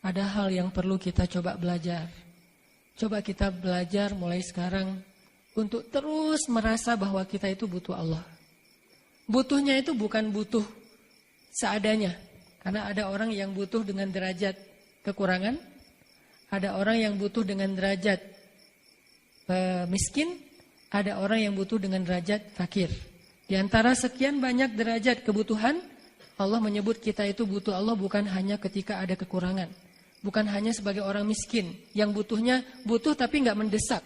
ada hal yang perlu kita coba belajar. Coba kita belajar mulai sekarang untuk terus merasa bahwa kita itu butuh Allah. Butuhnya itu bukan butuh seadanya. Karena ada orang yang butuh dengan derajat kekurangan. Ada orang yang butuh dengan derajat miskin. Ada orang yang butuh dengan derajat fakir. Di antara sekian banyak derajat kebutuhan, Allah menyebut kita itu butuh Allah bukan hanya ketika ada kekurangan. Bukan hanya sebagai orang miskin yang butuhnya butuh tapi nggak mendesak.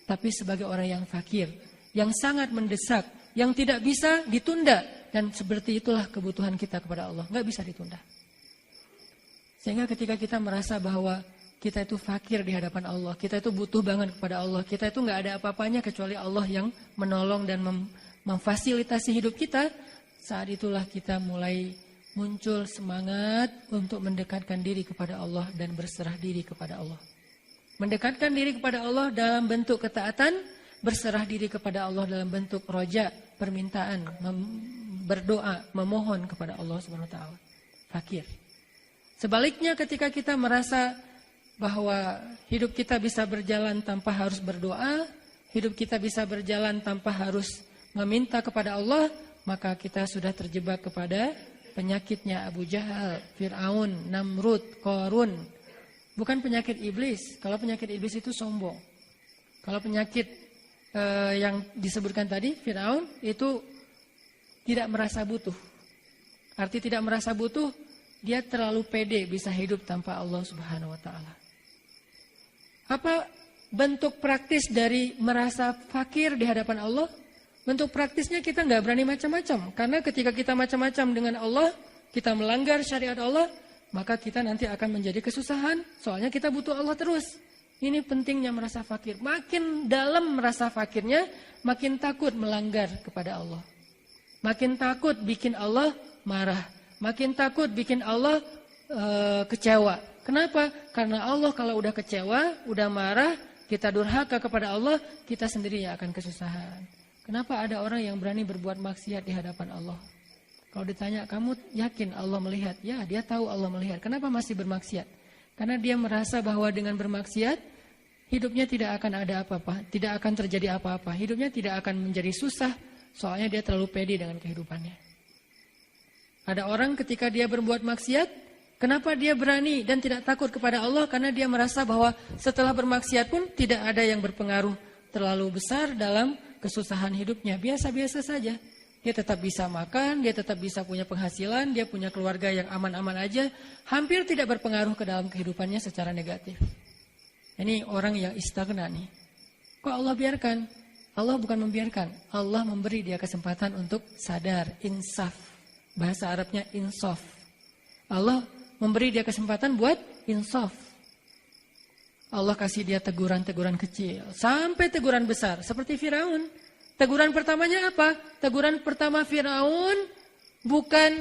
Tapi sebagai orang yang fakir, yang sangat mendesak, yang tidak bisa ditunda. Dan seperti itulah kebutuhan kita kepada Allah, nggak bisa ditunda. Sehingga ketika kita merasa bahwa kita itu fakir di hadapan Allah, kita itu butuh banget kepada Allah, kita itu nggak ada apa-apanya kecuali Allah yang menolong dan memfasilitasi hidup kita, saat itulah kita mulai muncul semangat untuk mendekatkan diri kepada Allah dan berserah diri kepada Allah. Mendekatkan diri kepada Allah dalam bentuk ketaatan, berserah diri kepada Allah dalam bentuk roja, permintaan, berdoa, memohon kepada Allah SWT. Fakir. Sebaliknya ketika kita merasa bahwa hidup kita bisa berjalan tanpa harus berdoa, hidup kita bisa berjalan tanpa harus meminta kepada Allah, maka kita sudah terjebak kepada penyakitnya Abu Jahal, Fir'aun, Namrud, Qarun. Bukan penyakit iblis. Kalau penyakit iblis itu sombong. Kalau penyakit yang disebutkan tadi, Fir'aun, itu tidak merasa butuh. Arti tidak merasa butuh, dia terlalu pede bisa hidup tanpa Allah Subhanahu wa Ta'ala. Apa bentuk praktis dari merasa fakir di hadapan Allah? Bentuk praktisnya kita nggak berani macam-macam. Karena ketika kita macam-macam dengan Allah, kita melanggar syariat Allah, maka kita nanti akan menjadi kesusahan. Soalnya kita butuh Allah terus. Ini pentingnya merasa fakir. Makin dalam merasa fakirnya, makin takut melanggar kepada Allah. Makin takut bikin Allah marah. Makin takut bikin Allah kecewa. Kenapa? Karena Allah kalau udah kecewa, udah marah, kita durhaka kepada Allah, kita sendiri yang akan kesusahan. Kenapa ada orang yang berani berbuat maksiat di hadapan Allah? Kalau ditanya, kamu yakin Allah melihat? Ya, dia tahu Allah melihat. Kenapa masih bermaksiat? Karena dia merasa bahwa dengan bermaksiat, hidupnya tidak akan ada apa-apa. Tidak akan terjadi apa-apa. Hidupnya tidak akan menjadi susah. Soalnya dia terlalu pede dengan kehidupannya. Ada orang ketika dia berbuat maksiat, kenapa dia berani dan tidak takut kepada Allah? Karena dia merasa bahwa setelah bermaksiat pun tidak ada yang berpengaruh terlalu besar dalam kesusahan hidupnya, biasa-biasa saja. Dia tetap bisa makan, dia tetap bisa punya penghasilan, dia punya keluarga yang aman-aman aja. Hampir tidak berpengaruh ke dalam kehidupannya secara negatif. Ini orang yang istagna nih. Kok Allah biarkan? Allah bukan membiarkan. Allah memberi dia kesempatan untuk sadar, insaf. Bahasa Arabnya insaf. Allah memberi dia kesempatan buat insaf. Allah kasih dia teguran-teguran kecil sampai teguran besar seperti Firaun. Teguran pertamanya apa? Teguran pertama Firaun bukan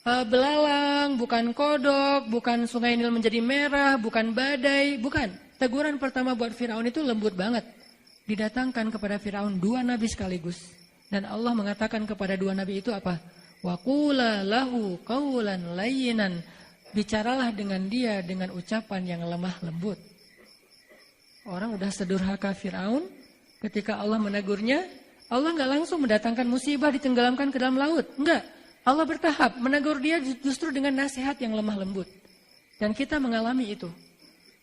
belalang, bukan kodok, bukan sungai Nil menjadi merah, bukan badai, bukan. Teguran pertama buat Firaun itu lembut banget. Didatangkan kepada Firaun 2 nabi sekaligus. Dan Allah mengatakan kepada 2 nabi itu apa? Wa qula lahu qawlan layyinan. Bicaralah dengan dia dengan ucapan yang lemah lembut. Orang udah sedurhaka Firaun, ketika Allah menegurnya, Allah nggak langsung mendatangkan musibah ditenggelamkan ke dalam laut. Enggak. Allah bertahap menegur dia justru dengan nasihat yang lemah lembut. Dan kita mengalami itu.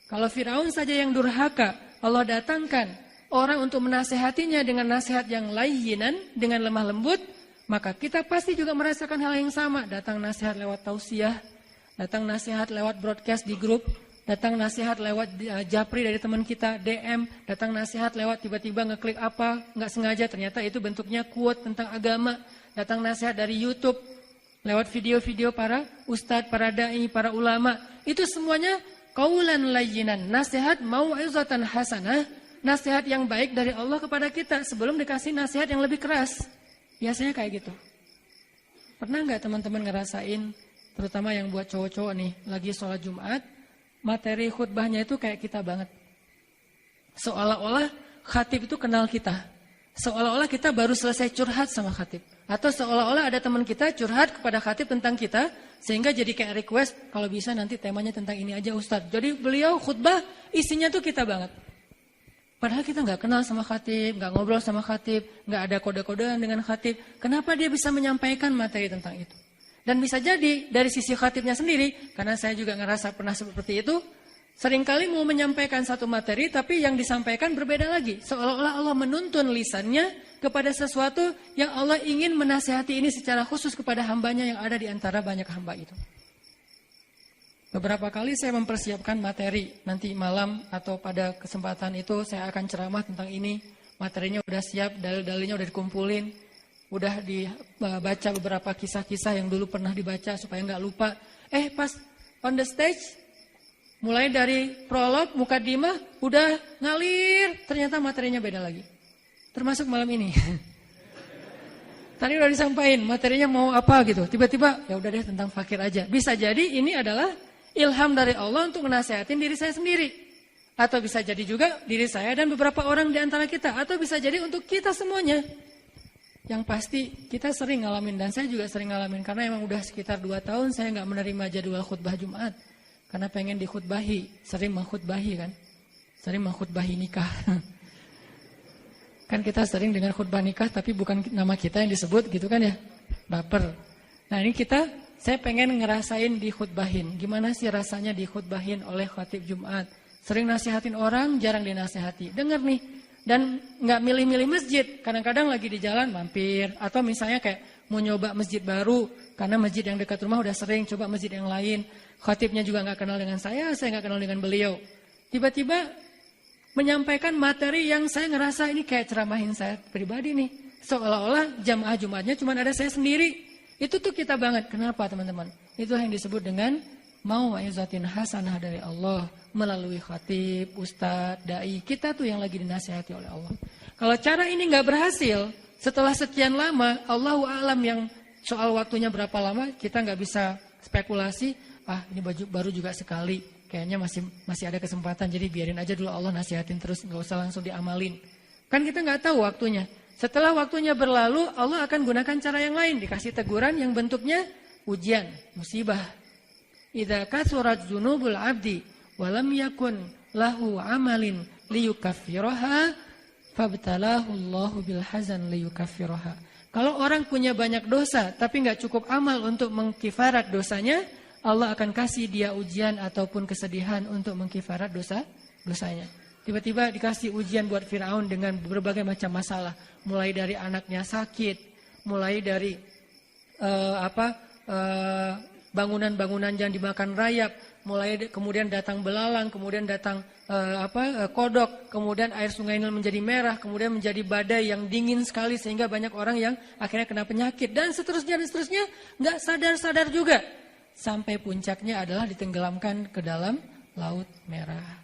Kalau Firaun saja yang durhaka, Allah datangkan orang untuk menasehatinya dengan nasihat yang layyinan, dengan lemah lembut, maka kita pasti juga merasakan hal yang sama. Datang nasihat lewat tausiah, datang nasihat lewat broadcast di grup, datang nasihat lewat japri dari teman kita, DM, datang nasihat lewat tiba-tiba ngeklik apa, nggak sengaja ternyata itu bentuknya quote tentang agama, datang nasihat dari YouTube, lewat video-video para ustadz, para da'i, para ulama, itu semuanya qaulan layyinan, nasihat mau'izatan hasanah, nasihat yang baik dari Allah kepada kita sebelum dikasih nasihat yang lebih keras. Biasanya kayak gitu. Pernah nggak teman-teman ngerasain, terutama yang buat cowok-cowok nih, lagi sholat Jumat, materi khutbahnya itu kayak kita banget. Seolah-olah khatib itu kenal kita. Seolah-olah kita baru selesai curhat sama khatib. Atau seolah-olah ada teman kita curhat kepada khatib tentang kita. Sehingga jadi kayak request, kalau bisa nanti temanya tentang ini aja Ustadz. Jadi beliau khutbah isinya tuh kita banget. Padahal kita nggak kenal sama khatib, nggak ngobrol sama khatib, nggak ada kode-kodean dengan khatib. Kenapa dia bisa menyampaikan materi tentang itu? Dan bisa jadi dari sisi khatibnya sendiri, karena saya juga ngerasa pernah seperti itu, seringkali mau menyampaikan satu materi, tapi yang disampaikan berbeda lagi. Seolah-olah Allah menuntun lisannya kepada sesuatu yang Allah ingin menasihati ini secara khusus kepada hambanya yang ada di antara banyak hamba itu. Beberapa kali saya mempersiapkan materi, nanti malam atau pada kesempatan itu saya akan ceramah tentang ini. Materinya udah siap, dalil-dalilnya udah dikumpulin, udah dibaca beberapa kisah-kisah yang dulu pernah dibaca supaya nggak lupa. Pas on the stage, mulai dari prolog, mukadimah, udah ngalir, ternyata materinya beda lagi. Termasuk malam ini. Tadi udah disampaikan materinya mau apa gitu, tiba-tiba ya udah deh tentang fakir aja. Bisa jadi ini adalah ilham dari Allah untuk menasehatin diri saya sendiri. Atau bisa jadi juga diri saya dan beberapa orang di antara kita. Atau bisa jadi untuk kita semuanya. Yang pasti kita sering ngalamin dan saya juga sering ngalamin. Karena emang udah sekitar 2 tahun saya gak menerima jadwal khutbah Jumat. Karena pengen dikhutbahi, sering mengkhutbahi kan. Sering mengkhutbahi nikah. Kan kita sering dengan khutbah nikah tapi bukan nama kita yang disebut gitu kan ya. Baper. Nah ini saya pengen ngerasain dikhutbahin. Gimana sih rasanya dikhutbahin oleh khatib Jumat. Sering nasihatin orang, jarang dinasihati. Dengar nih. Dan gak milih-milih masjid. Kadang-kadang lagi di jalan mampir. Atau misalnya kayak mau nyoba masjid baru. Karena masjid yang dekat rumah udah sering. Coba masjid yang lain. Khatibnya juga gak kenal dengan saya gak kenal dengan beliau. Tiba-tiba menyampaikan materi yang saya ngerasa ini kayak ceramahin saya pribadi nih. Seolah-olah jamaah Jumatnya cuma ada saya sendiri. Itu tuh kita banget. Kenapa teman-teman? Itu yang disebut dengan mau'izatin hasanah dari Allah. Melalui khatib, ustadz, da'i. Kita tuh yang lagi dinasihati oleh Allah. Kalau cara ini gak berhasil, setelah sekian lama, Allahu a'lam yang soal waktunya berapa lama, kita gak bisa spekulasi. Ini baru juga sekali. Kayaknya masih ada kesempatan. Jadi biarin aja dulu Allah nasihatin terus. Gak usah langsung diamalin. Kan kita gak tahu waktunya. Setelah waktunya berlalu, Allah akan gunakan cara yang lain. Dikasih teguran yang bentuknya ujian, musibah. Idza kasurat dzunubul abdi walam yakun lahu amalin liyukaffiraha fabtalahu Allahu bil hazan liyukaffiraha. Kalau orang punya banyak dosa tapi enggak cukup amal untuk mengkifarat dosanya, Allah akan kasih dia ujian ataupun kesedihan untuk mengkifarat dosanya. Tiba-tiba dikasih ujian buat Firaun dengan berbagai macam masalah. Mulai dari anaknya sakit, mulai dari bangunan-bangunan yang dimakan rayap, mulai kemudian datang belalang, kemudian datang kodok, kemudian air sungai Nil menjadi merah, kemudian menjadi badai yang dingin sekali sehingga banyak orang yang akhirnya kena penyakit dan seterusnya, nggak sadar-sadar juga. Sampai puncaknya adalah ditenggelamkan ke dalam Laut Merah.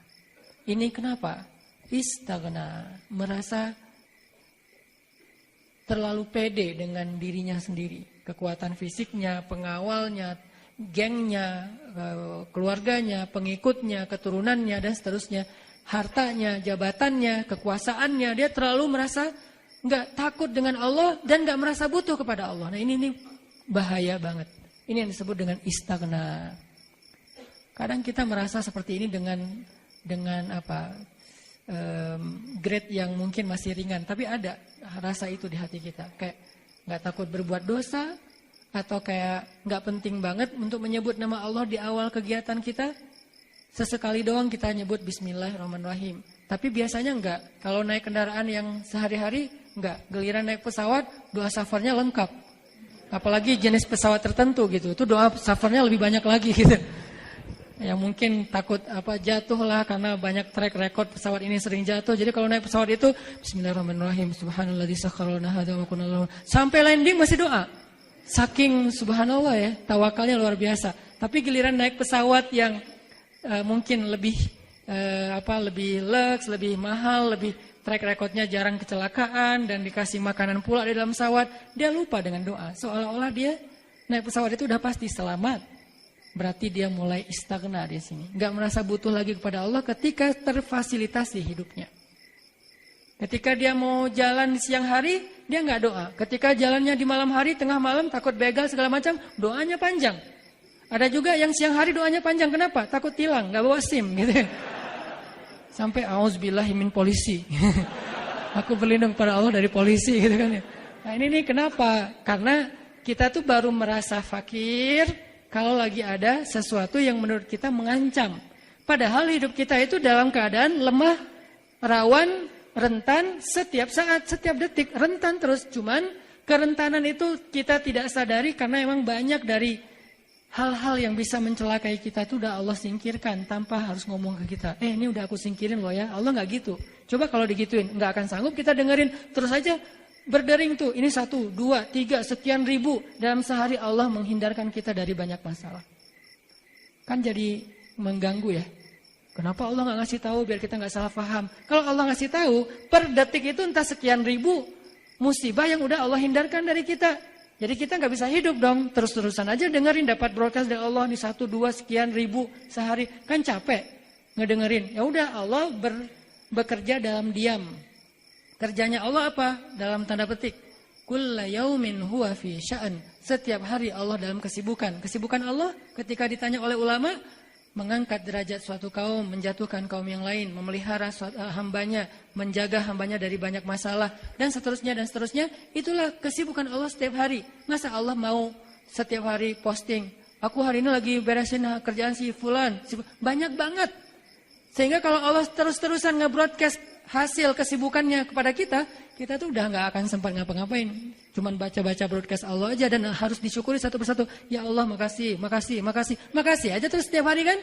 Ini kenapa? Istaghna, merasa terlalu pede dengan dirinya sendiri. Kekuatan fisiknya, pengawalnya, gengnya, keluarganya, pengikutnya, keturunannya, dan seterusnya. Hartanya, jabatannya, kekuasaannya. Dia terlalu merasa gak takut dengan Allah dan gak merasa butuh kepada Allah. Nah ini bahaya banget. Ini yang disebut dengan istaghna. Kadang kita merasa seperti ini dengan grade yang mungkin masih ringan, tapi ada rasa itu di hati kita, kayak nggak takut berbuat dosa atau kayak nggak penting banget untuk menyebut nama Allah di awal kegiatan kita. Sesekali doang kita nyebut Bismillahirrahmanirrahim, tapi biasanya nggak. Kalau naik kendaraan yang sehari-hari nggak, giliran naik pesawat doa safarnya lengkap, apalagi jenis pesawat tertentu gitu, itu doa safarnya lebih banyak lagi gitu. Ya mungkin takut jatuh lah karena banyak track record pesawat ini sering jatuh. Jadi kalau naik pesawat itu Bismillahirrahmanirrahim, Subhanalladzi sakhkhara lana hadza wa kunna lahu. Sampai landing masih doa. Saking subhanallah ya, tawakalnya luar biasa. Tapi giliran naik pesawat yang mungkin lebih lux, lebih mahal, lebih track recordnya jarang kecelakaan dan dikasih makanan pula di dalam pesawat, dia lupa dengan doa. Seolah-olah dia naik pesawat itu udah pasti selamat. Berarti dia mulai istaghna di sini. Enggak merasa butuh lagi kepada Allah ketika terfasilitasi hidupnya. Ketika dia mau jalan siang hari, dia nggak doa. Ketika jalannya di malam hari, tengah malam, takut begal segala macam, doanya panjang. Ada juga yang siang hari doanya panjang. Kenapa? Takut tilang, nggak bawa SIM gitu. Sampai auzubillahi min polisi. Aku berlindung pada Allah dari polisi gitu kan ya. Nah ini nih kenapa? Karena kita tuh baru merasa fakir kalau lagi ada sesuatu yang menurut kita mengancam. Padahal hidup kita itu dalam keadaan lemah, rawan, rentan setiap saat, setiap detik, rentan terus. Cuman kerentanan itu kita tidak sadari karena emang banyak dari hal-hal yang bisa mencelakai kita itu udah Allah singkirkan tanpa harus ngomong ke kita. Ini udah aku singkirin loh ya. Allah nggak gitu. Coba kalau digituin, nggak akan sanggup kita dengerin. Terus aja berdering tuh. Ini 1, 2, 3, sekian ribu. Dalam sehari Allah menghindarkan kita dari banyak masalah. Kan jadi mengganggu ya. Kenapa Allah nggak ngasih tahu biar kita nggak salah paham? Kalau Allah ngasih tahu, per detik itu entah sekian ribu musibah yang udah Allah hindarkan dari kita. Jadi kita nggak bisa hidup dong terus-terusan aja dengerin dapat broadcast dari Allah di 1, 2 sekian ribu sehari, kan capek ngedengerin. Ya udah Allah bekerja dalam diam. Kerjanya Allah apa? Dalam tanda petik. Kulla yaumin huwa fi sya'an. Setiap hari Allah dalam kesibukan. Kesibukan Allah ketika ditanya oleh ulama, mengangkat derajat suatu kaum, menjatuhkan kaum yang lain, memelihara hambanya, menjaga hambanya dari banyak masalah, dan seterusnya dan seterusnya. Itulah kesibukan Allah setiap hari. Masa Allah mau setiap hari posting, aku hari ini lagi beresin kerjaan si fulan, banyak banget. Sehingga kalau Allah terus-terusan nge-broadcast hasil kesibukannya kepada kita, kita tuh udah gak akan sempat ngapa-ngapain. Cuman baca-baca broadcast Allah aja dan harus disyukuri satu persatu. Ya Allah makasih, makasih, makasih. Makasih aja terus setiap hari kan.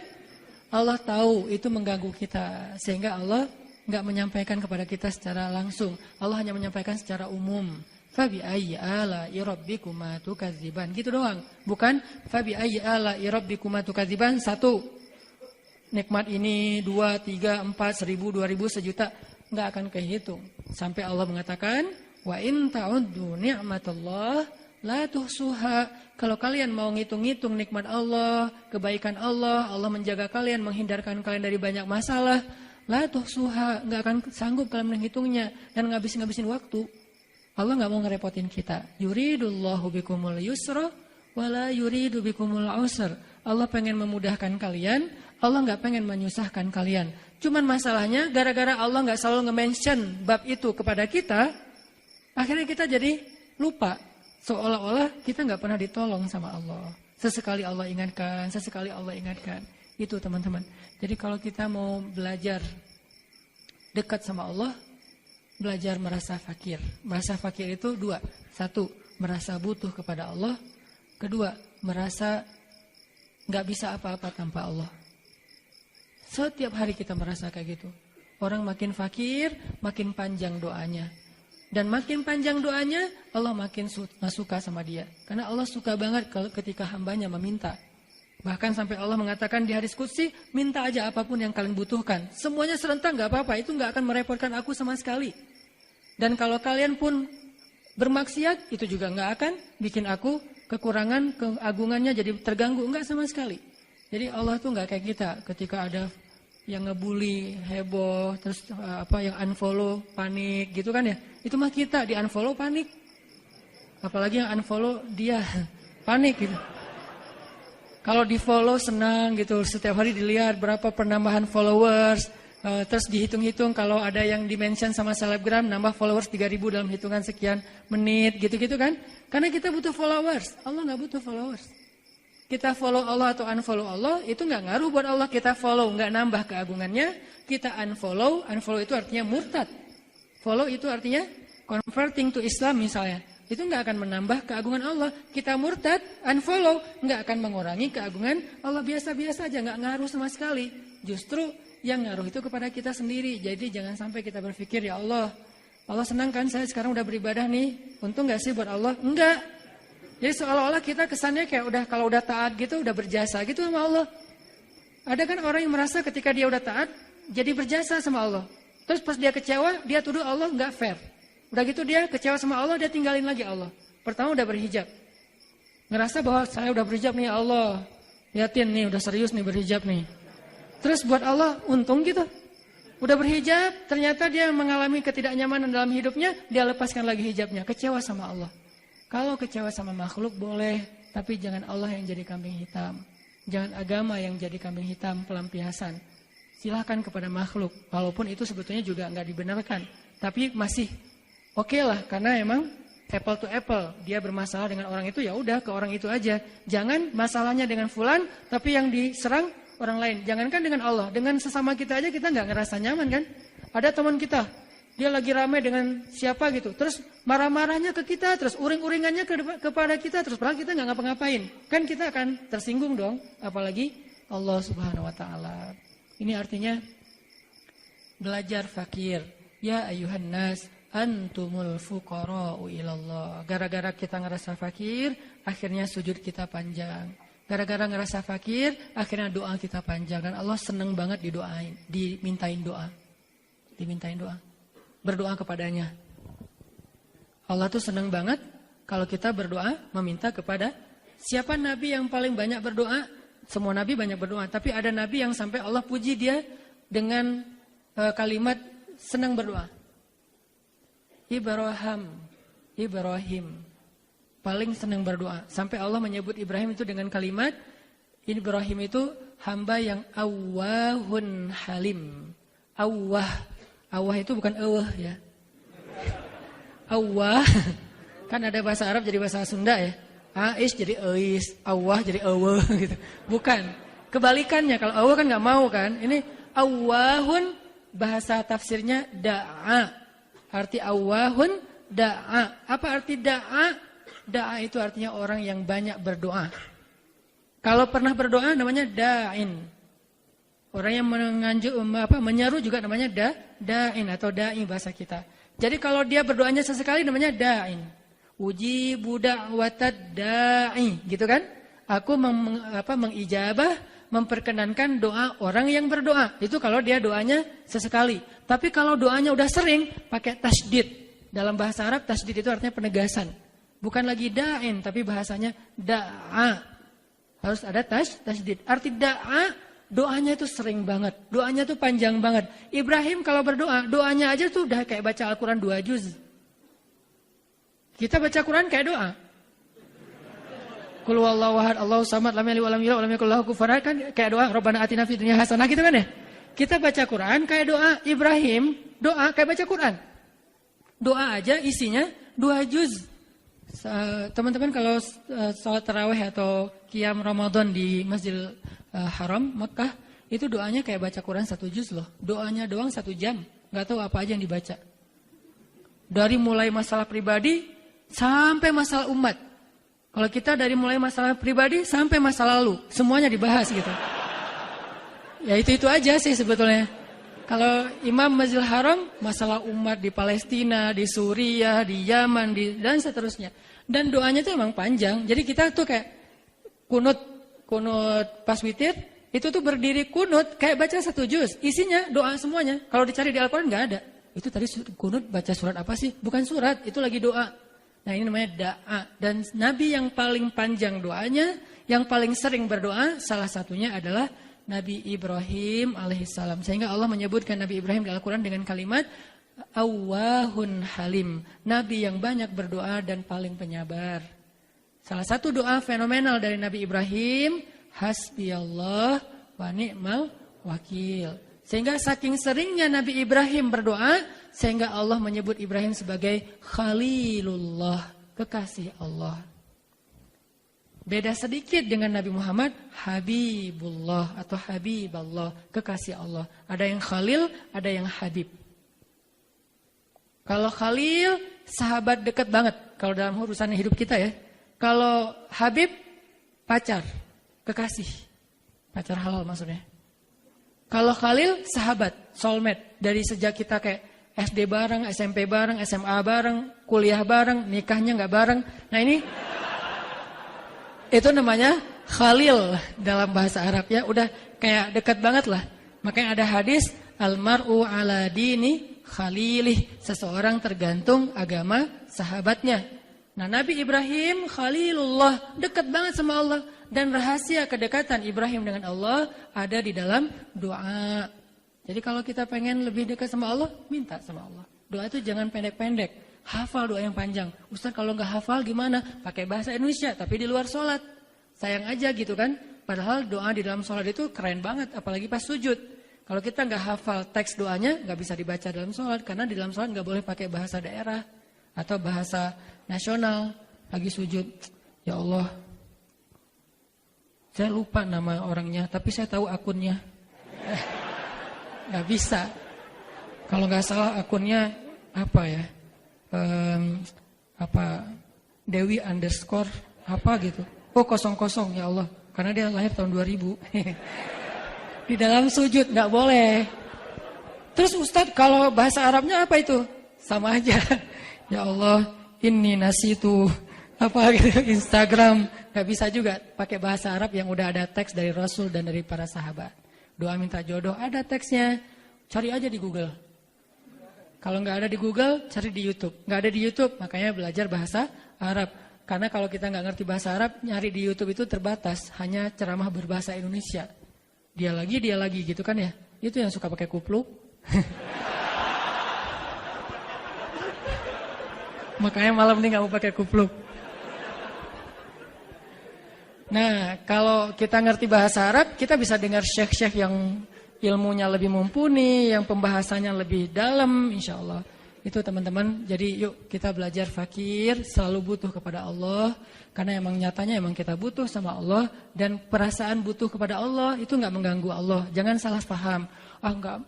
Allah tahu itu mengganggu kita. Sehingga Allah gak menyampaikan kepada kita secara langsung. Allah hanya menyampaikan secara umum. Fabi ayyi ala'i rabbikuma tukadziban. Gitu doang. Bukan fabi ayyi ala'i rabbikuma tukadziban. 1. Nikmat ini 2, 3, 4, 1000, 2000, sejuta. Nggak akan kehitung. Sampai Allah mengatakan, wa in ta'uddu ni'matallah la tuhsuha. Kalau kalian mau ngitung-ngitung nikmat Allah, kebaikan Allah, Allah menjaga kalian, menghindarkan kalian dari banyak masalah, la tuhsuha, nggak akan sanggup kalian menghitungnya dan ngabisin waktu. Allah nggak mau ngerepotin kita. Yuridullahu bikumul yusra wala yuridu bikumul usra. Allah pengen memudahkan kalian, Allah nggak pengen menyusahkan kalian. Cuman masalahnya gara-gara Allah nggak selalu nge-mention bab itu kepada kita, akhirnya kita jadi lupa. Seolah-olah kita nggak pernah ditolong sama Allah. Sesekali Allah ingatkan, sesekali Allah ingatkan. Itu teman-teman. Jadi kalau kita mau belajar dekat sama Allah, belajar merasa fakir. Merasa fakir itu 2. 1, merasa butuh kepada Allah. 2, merasa nggak bisa apa-apa tanpa Allah. Setiap hari kita merasa kayak gitu. Orang makin fakir, makin panjang doanya. Dan makin panjang doanya, Allah makin suka sama dia. Karena Allah suka banget ketika hambanya meminta. Bahkan sampai Allah mengatakan di hadis qudsi, minta aja apapun yang kalian butuhkan. Semuanya serentak gak apa-apa, itu gak akan merepotkan aku sama sekali. Dan kalau kalian pun bermaksiat, itu juga gak akan bikin aku kekurangan, keagungannya jadi terganggu. Enggak sama sekali. Jadi Allah tuh gak kayak kita ketika ada yang ngebully, heboh, terus yang unfollow, panik gitu kan ya. Itu mah kita di unfollow panik. Apalagi yang unfollow dia panik gitu. Kalau di follow senang gitu, setiap hari dilihat berapa penambahan followers, terus dihitung-hitung kalau ada yang di-mention sama selebgram nambah followers 3000 dalam hitungan sekian menit gitu-gitu kan. Karena kita butuh followers, Allah gak butuh followers. Kita follow Allah atau unfollow Allah, itu gak ngaruh buat Allah. Kita follow, gak nambah keagungannya. Kita unfollow itu artinya murtad. Follow itu artinya converting to Islam misalnya. Itu gak akan menambah keagungan Allah. Kita murtad, unfollow, gak akan mengurangi keagungan Allah. Biasa-biasa aja, gak ngaruh sama sekali. Justru yang ngaruh itu kepada kita sendiri. Jadi jangan sampai kita berpikir, ya Allah senang kan saya sekarang udah beribadah nih. Untung gak sih buat Allah? Enggak. Jadi seolah-olah kita kesannya kayak kalau udah taat gitu, udah berjasa gitu sama Allah. Ada kan orang yang merasa ketika dia udah taat, jadi berjasa sama Allah. Terus pas dia kecewa, dia tuduh Allah nggak fair. Udah gitu dia kecewa sama Allah, dia tinggalin lagi Allah. Pertama udah berhijab. Ngerasa bahwa saya udah berhijab nih Allah. Lihatin nih, udah serius nih berhijab nih. Terus buat Allah untung gitu. Udah berhijab, ternyata dia mengalami ketidaknyamanan dalam hidupnya, dia lepaskan lagi hijabnya, kecewa sama Allah. Kalau kecewa sama makhluk boleh, tapi jangan Allah yang jadi kambing hitam. Jangan agama yang jadi kambing hitam, pelampiasan. Silahkan kepada makhluk, walaupun itu sebetulnya juga nggak dibenarkan. Tapi masih oke lah, karena emang apple to apple. Dia bermasalah dengan orang itu, ya udah ke orang itu aja. Jangan masalahnya dengan fulan, tapi yang diserang orang lain. Jangankan dengan Allah, dengan sesama kita aja kita nggak ngerasa nyaman kan? Ada teman kita, dia lagi ramai dengan siapa gitu, terus marah-marahnya ke kita, terus uring-uringannya kepada kita, terus padahal kita nggak ngapa-ngapain, kan kita akan tersinggung dong, apalagi Allah Subhanahu Wa Taala. Ini artinya belajar fakir. Ya ayuhan nas, antumul fuqara'u ilallah. Gara-gara kita ngerasa fakir, akhirnya sujud kita panjang. Gara-gara ngerasa fakir, akhirnya doa kita panjang. Dan Allah senang banget dimintain doa. Dimintain doa. Berdoa kepadanya. Allah tuh senang banget kalau kita berdoa meminta kepada siapa nabi yang paling banyak berdoa? Semua nabi banyak berdoa, tapi ada nabi yang sampai Allah puji dia dengan kalimat senang berdoa. Ibrahim paling senang berdoa. Sampai Allah menyebut Ibrahim itu dengan kalimat, Ibrahim itu hamba yang awwahun halim. Awwah itu bukan awah ya. Awwah, kan ada bahasa Arab jadi bahasa Sunda ya. Ais jadi ais, awwah jadi awah gitu. Bukan, kebalikannya. Kalau awah kan nggak mau kan. Ini awwahun, bahasa tafsirnya da'a. Arti awwahun da'a. Apa arti da'a? Da'a itu artinya orang yang banyak berdoa. Kalau pernah berdoa namanya da'in. Orang yang menyeru juga namanya da'in atau da'i bahasa kita. Jadi kalau dia berdoanya sesekali namanya da'in. Ujibu da'watad da'i, gitu kan? Aku mengijabah, memperkenankan doa orang yang berdoa. Itu kalau dia doanya sesekali. Tapi kalau doanya udah sering pakai tasydid. Dalam bahasa Arab tasydid itu artinya penegasan. Bukan lagi da'in, tapi bahasanya da'a. Harus ada tasydid. Arti da'a, doanya itu sering banget. Doanya itu panjang banget. Ibrahim kalau berdoa, doanya aja tuh udah kayak baca Al-Quran 2 juz. Kita baca Quran kayak doa. Qul huwallahu ahad, Allahu samad, lam yalid walam yulad walam yakul lahu kufuwan ahad, kan kayak doa Rabbana atina fid dunya hasanah gitu kan ya. Kita baca Quran kayak doa. Ibrahim doa kayak baca Quran. Doa aja isinya 2 juz. Teman-teman kalau salat tarawih atau qiyam Ramadan di Masjidil Haram Mekah, itu doanya kayak baca Quran 1 juz loh. Doanya doang 1 jam, nggak tahu apa aja yang dibaca. Dari mulai masalah pribadi sampai masalah umat. Kalau kita dari mulai masalah pribadi sampai masa lalu, semuanya dibahas gitu. Ya itu aja sih sebetulnya. Kalau Imam Masjidil Haram, masalah umat di Palestina, di Suriah, di Yaman, dan seterusnya. Dan doanya itu emang panjang. Jadi kita tuh kayak kunut pas witir, itu tuh berdiri kunut kayak baca 1 juz. Isinya doa semuanya. Kalau dicari di Al-Quran nggak ada. Itu tadi kunut baca surat apa sih? Bukan surat, itu lagi doa. Nah ini namanya da'a. Dan Nabi yang paling panjang doanya, yang paling sering berdoa, salah satunya adalah Nabi Ibrahim alaihissalam. Sehingga Allah menyebutkan Nabi Ibrahim di Al-Quran dengan kalimat awwahun halim. Nabi yang banyak berdoa dan paling penyabar. Salah satu doa fenomenal dari Nabi Ibrahim, hasbiyallah wa ni'mal wakil. Sehingga saking seringnya Nabi Ibrahim berdoa, sehingga Allah menyebut Ibrahim sebagai Khalilullah, kekasih Allah. Beda sedikit dengan Nabi Muhammad, Habibullah atau Habiballah, kekasih Allah. Ada yang Khalil, ada yang Habib. Kalau Khalil, sahabat dekat banget kalau dalam urusan hidup kita ya. Kalau Habib, pacar, kekasih. Pacar halal maksudnya. Kalau Khalil, sahabat, soulmate. Dari sejak kita kayak SD bareng, SMP bareng, SMA bareng, kuliah bareng, nikahnya nggak bareng. Nah ini, itu namanya Khalil dalam bahasa Arab ya. Udah kayak dekat banget lah. Makanya ada hadis, almar'u ala dini khalilih. Seseorang tergantung agama sahabatnya. Nah Nabi Ibrahim Khalilullah, dekat banget sama Allah. Dan rahasia kedekatan Ibrahim dengan Allah ada di dalam doa. Jadi kalau kita pengen lebih dekat sama Allah, minta sama Allah. Doa itu jangan pendek-pendek. Hafal doa yang panjang. Ustaz kalau nggak hafal gimana? Pakai bahasa Indonesia tapi di luar sholat. Sayang aja gitu kan. Padahal doa di dalam sholat itu keren banget. Apalagi pas sujud. Kalau kita nggak hafal teks doanya nggak bisa dibaca dalam sholat. Karena di dalam sholat nggak boleh pakai bahasa daerah. Atau bahasa nasional. Lagi sujud. Ya Allah. Saya lupa nama orangnya. Tapi saya tahu akunnya. Nggak bisa. Kalau nggak salah akunnya apa ya? Dewi underscore apa gitu. Oh 00 ya Allah. Karena dia lahir tahun 2000. Di dalam sujud nggak boleh. Terus Ustadz kalau bahasa Arabnya apa itu? Sama aja. Ya Allah, ini nasitu apa gitu Instagram. Nggak bisa juga pakai bahasa Arab yang udah ada teks dari Rasul dan dari para sahabat. Doa minta jodoh ada teksnya. Cari aja di Google. Kalau nggak ada di Google, cari di YouTube. Nggak ada di YouTube, makanya belajar bahasa Arab. Karena kalau kita nggak ngerti bahasa Arab, nyari di YouTube itu terbatas. Hanya ceramah berbahasa Indonesia. Dia lagi gitu kan ya. Itu yang suka pakai kupluk. Makanya malam ini nggak mau pakai kupluk. Nah, kalau kita ngerti bahasa Arab, kita bisa dengar syekh-syekh yang ilmunya lebih mumpuni, yang pembahasannya lebih dalam, insya Allah. Itu teman-teman, jadi yuk kita belajar fakir, selalu butuh kepada Allah. Karena emang nyatanya emang kita butuh sama Allah. Dan perasaan butuh kepada Allah itu gak mengganggu Allah. Jangan salah paham.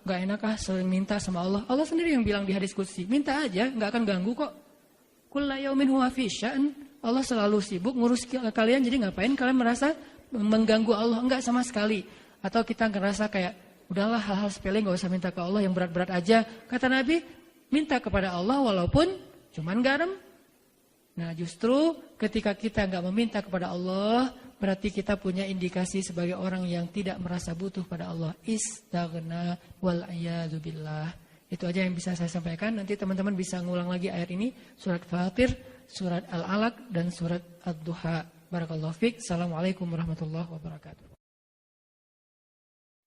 Gak enak sering minta sama Allah. Allah sendiri yang bilang di hadis qudsi, minta aja, gak akan ganggu kok. Kulla yaumin huwa fi sya'n. Allah selalu sibuk ngurus kalian, jadi ngapain kalian merasa mengganggu Allah? Enggak sama sekali. Atau kita ngerasa kayak, udahlah hal-hal sepele gak usah minta ke Allah yang berat-berat aja. Kata Nabi, minta kepada Allah walaupun cuman garam. Nah justru ketika kita gak meminta kepada Allah, berarti kita punya indikasi sebagai orang yang tidak merasa butuh pada Allah. Istaghna wal'iyadzubillah. Itu aja yang bisa saya sampaikan. Nanti teman-teman bisa ngulang lagi ayat ini. Surat Fatir, surat Al-Alaq, dan surat Ad-Duha. Barakallahu fiik. Assalamualaikum warahmatullahi wabarakatuh.